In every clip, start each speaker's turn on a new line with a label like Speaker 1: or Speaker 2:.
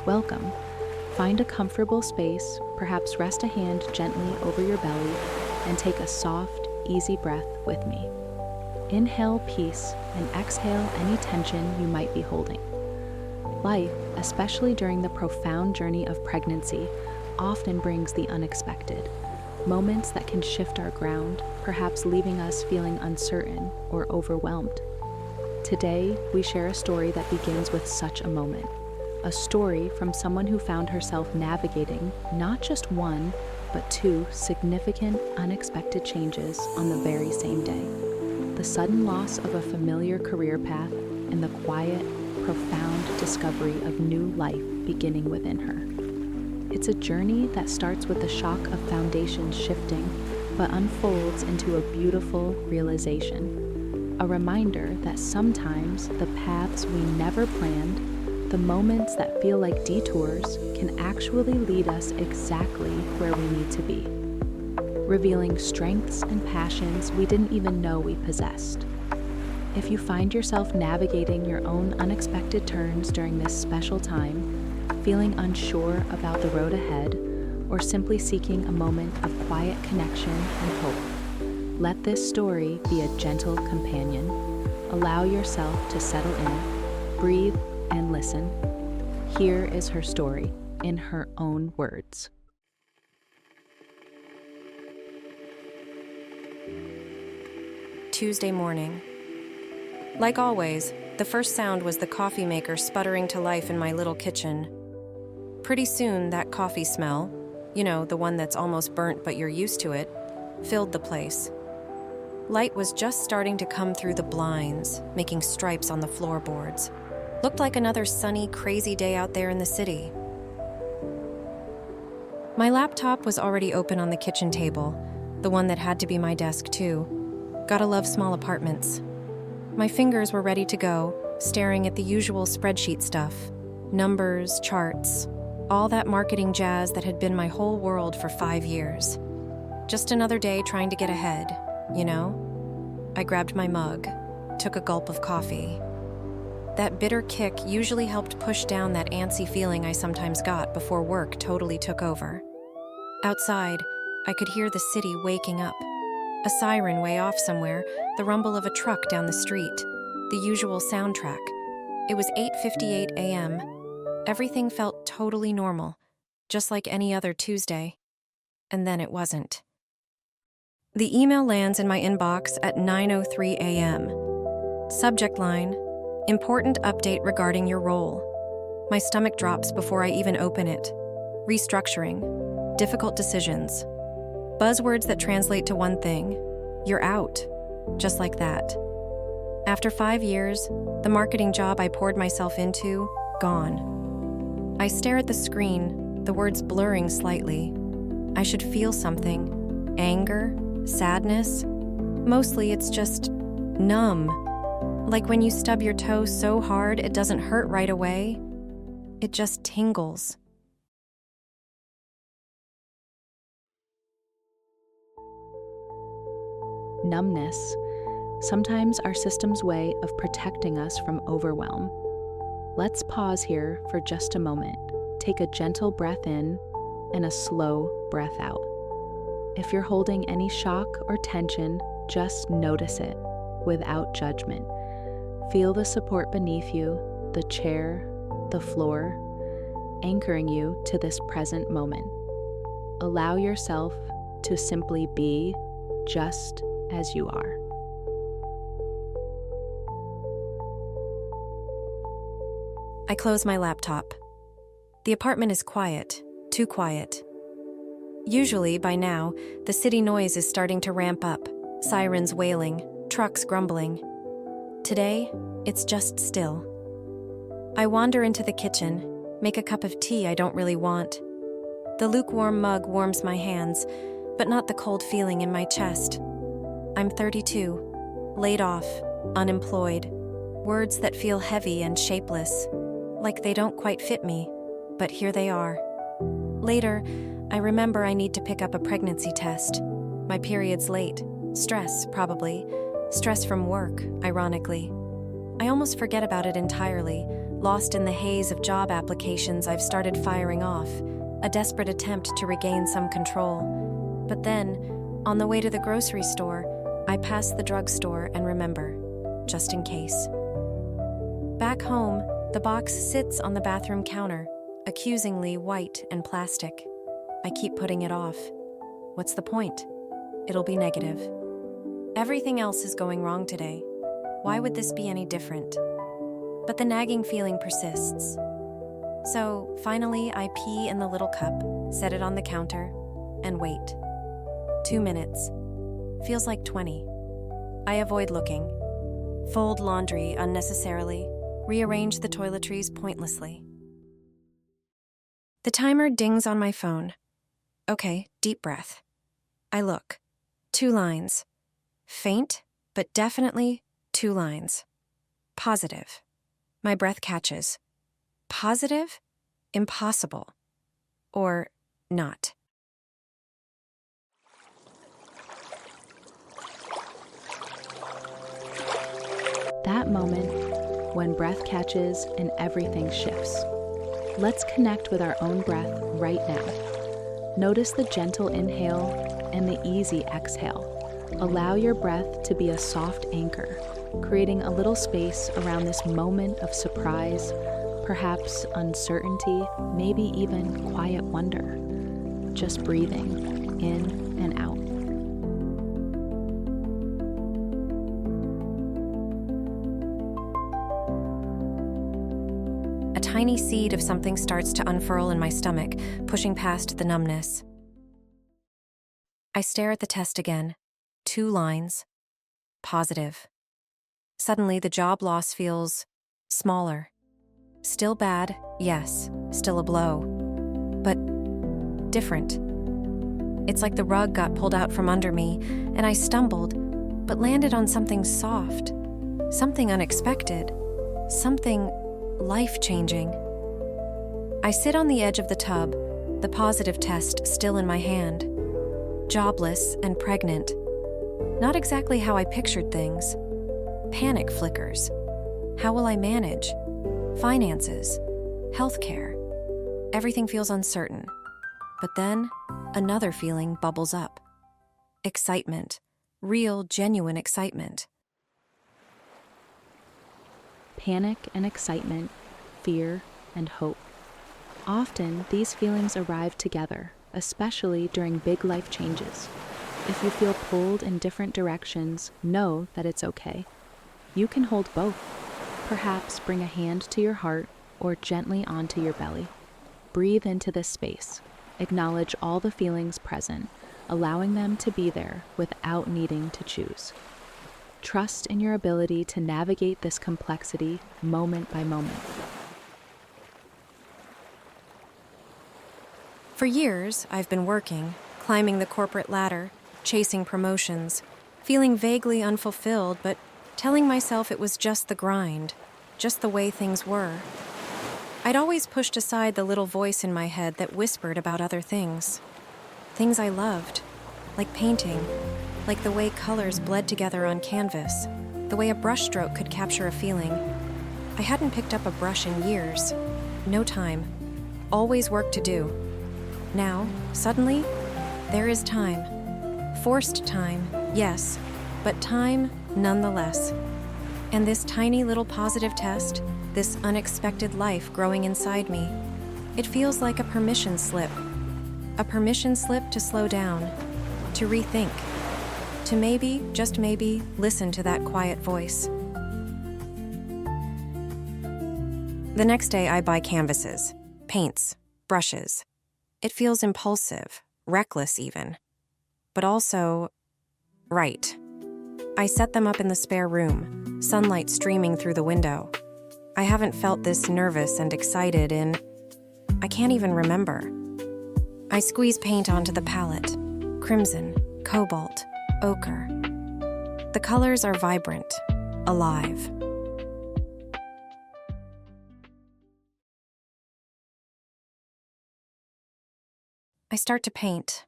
Speaker 1: Welcome. Find a comfortable space, perhaps rest a hand gently over your belly, and take a soft, easy breath with me. Inhale peace and exhale any tension you might be holding. Life, especially during the profound journey of pregnancy, often brings the unexpected. Moments that can shift our ground, perhaps leaving us feeling uncertain or overwhelmed. Today, we share a story that begins with such a moment. A story from someone who found herself navigating not just one, but two significant, unexpected changes on the very same day. The sudden loss of a familiar career path and the quiet, profound discovery of new life beginning within her. It's a journey that starts with the shock of foundations shifting, but unfolds into a beautiful realization. A reminder that sometimes the paths we never planned, the moments that feel like detours, can actually lead us exactly where we need to be, revealing strengths and passions we didn't even know we possessed. If you find yourself navigating your own unexpected turns during this special time, feeling unsure about the road ahead, or simply seeking a moment of quiet connection and hope, let this story be a gentle companion. Allow yourself to settle in, breathe, and listen. Here is her story in her own words.
Speaker 2: Tuesday morning. Like always, the first sound was the coffee maker sputtering to life in my little kitchen. Pretty soon, that coffee smell, the one that's almost burnt but you're used to it, filled the place. Light was just starting to come through the blinds, making stripes on the floorboards. Looked like another sunny, crazy day out there in the city. My laptop was already open on the kitchen table, the one that had to be my desk too. Gotta love small apartments. My fingers were ready to go, staring at the usual spreadsheet stuff. Numbers, charts, all that marketing jazz that had been my whole world for 5 years. Just another day trying to get ahead, I grabbed my mug, took a gulp of coffee. That bitter kick usually helped push down that antsy feeling I sometimes got before work totally took over. Outside, I could hear the city waking up. A siren way off somewhere, the rumble of a truck down the street, the usual soundtrack. It was 8:58 a.m. Everything felt totally normal, just like any other Tuesday. And then it wasn't. The email lands in my inbox at 9:03 a.m. Subject line, important update regarding your role. My stomach drops before I even open it. Restructuring, difficult decisions. Buzzwords that translate to one thing: you're out. Just like that. After 5 years, the marketing job I poured myself into, gone. I stare at the screen, the words blurring slightly. I should feel something. Anger, sadness. Mostly it's just numb. Like when you stub your toe so hard it doesn't hurt right away. It just tingles.
Speaker 1: Numbness, sometimes our system's way of protecting us from overwhelm. Let's pause here for just a moment. Take a gentle breath in and a slow breath out. If you're holding any shock or tension, just notice it without judgment. Feel the support beneath you, the chair, the floor, anchoring you to this present moment. Allow yourself to simply be just as you are.
Speaker 2: I close my laptop. The apartment is quiet, too quiet. Usually, by now, the city noise is starting to ramp up, sirens wailing, trucks grumbling. Today, it's just still. I wander into the kitchen, make a cup of tea I don't really want. The lukewarm mug warms my hands, but not the cold feeling in my chest. I'm 32, laid off, unemployed. Words that feel heavy and shapeless, like they don't quite fit me, but here they are. Later, I remember I need to pick up a pregnancy test. My period's late. Stress, probably. Stress from work, ironically. I almost forget about it entirely, lost in the haze of job applications I've started firing off, a desperate attempt to regain some control. But then, on the way to the grocery store, I pass the drugstore and remember, just in case. Back home, the box sits on the bathroom counter, accusingly white and plastic. I keep putting it off. What's the point? It'll be negative. Everything else is going wrong today. Why would this be any different? But the nagging feeling persists. So, finally, I pee in the little cup, set it on the counter, and wait. 2 minutes. Feels like 20. I avoid looking. Fold laundry unnecessarily. Rearrange the toiletries pointlessly. The timer dings on my phone. Okay, deep breath. I look. 2 lines. Faint, but definitely 2 lines. Positive. My breath catches. Positive? Impossible. Or not.
Speaker 1: That moment when breath catches and everything shifts. Let's connect with our own breath right now. Notice the gentle inhale and the easy exhale. Allow your breath to be a soft anchor, creating a little space around this moment of surprise, perhaps uncertainty, maybe even quiet wonder. Just breathing in and out.
Speaker 2: A tiny seed of something starts to unfurl in my stomach, pushing past the numbness. I stare at the test again. 2 lines. Positive. Suddenly, the job loss feels smaller. Still bad, yes, still a blow. But different. It's like the rug got pulled out from under me, and I stumbled, but landed on something soft, something unexpected, something life-changing. I sit on the edge of the tub, the positive test still in my hand. Jobless and pregnant. Not exactly how I pictured things. Panic flickers. How will I manage? Finances. Healthcare. Everything feels uncertain. But then, another feeling bubbles up. Excitement. Real, genuine excitement.
Speaker 1: Panic and excitement, fear and hope. Often, these feelings arrive together, especially during big life changes. If you feel pulled in different directions, know that it's okay. You can hold both. Perhaps bring a hand to your heart or gently onto your belly. Breathe into this space. Acknowledge all the feelings present, allowing them to be there without needing to choose. Trust in your ability to navigate this complexity moment by moment.
Speaker 2: For years, I've been working, climbing the corporate ladder, chasing promotions, feeling vaguely unfulfilled, but telling myself it was just the grind, just the way things were. I'd always pushed aside the little voice in my head that whispered about other things. Things I loved, like painting, like the way colors bled together on canvas, the way a brushstroke could capture a feeling. I hadn't picked up a brush in years. No time. Always work to do. Now, suddenly, there is time. Forced time, yes, but time nonetheless. And this tiny little positive test, this unexpected life growing inside me, it feels like a permission slip. A permission slip to slow down, to rethink, to maybe, just maybe, listen to that quiet voice. The next day I buy canvases, paints, brushes. It feels impulsive, reckless even. But also, right. I set them up in the spare room, sunlight streaming through the window. I haven't felt this nervous and excited in, I can't even remember. I squeeze paint onto the palette. Crimson, cobalt, ochre. The colors are vibrant, alive. I start to paint,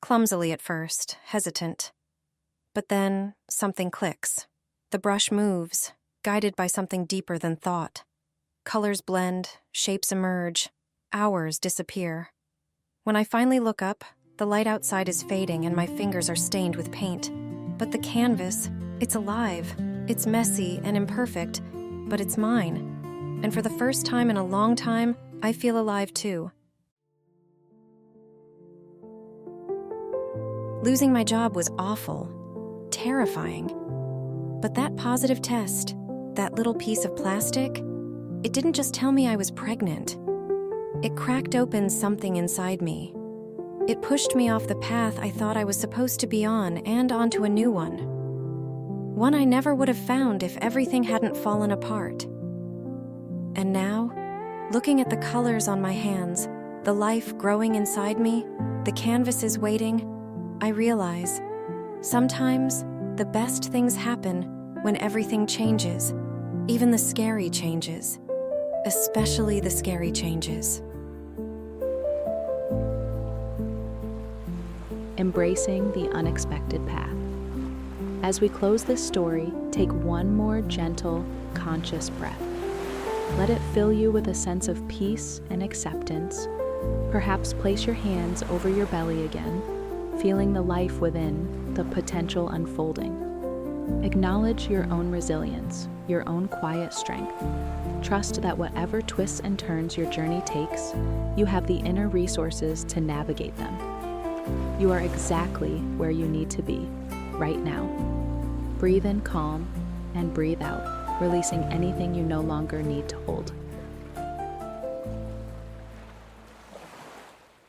Speaker 2: clumsily at first, hesitant. But then something clicks. The brush moves, guided by something deeper than thought. Colors blend, shapes emerge, hours disappear. When I finally look up, the light outside is fading and my fingers are stained with paint. But the canvas, it's alive. It's messy and imperfect, but it's mine. And for the first time in a long time, I feel alive too. Losing my job was awful, terrifying. But that positive test, that little piece of plastic, it didn't just tell me I was pregnant. It cracked open something inside me. It pushed me off the path I thought I was supposed to be on and onto a new one. One I never would have found if everything hadn't fallen apart. And now, looking at the colors on my hands, the life growing inside me, the canvases waiting, I realize, sometimes the best things happen when everything changes, even the scary changes, especially the scary changes.
Speaker 1: Embracing the unexpected path. As we close this story, take one more gentle, conscious breath. Let it fill you with a sense of peace and acceptance. Perhaps place your hands over your belly again, feeling the life within, the potential unfolding. Acknowledge your own resilience, your own quiet strength. Trust that whatever twists and turns your journey takes, you have the inner resources to navigate them. You are exactly where you need to be, right now. Breathe in calm and breathe out, releasing anything you no longer need to hold.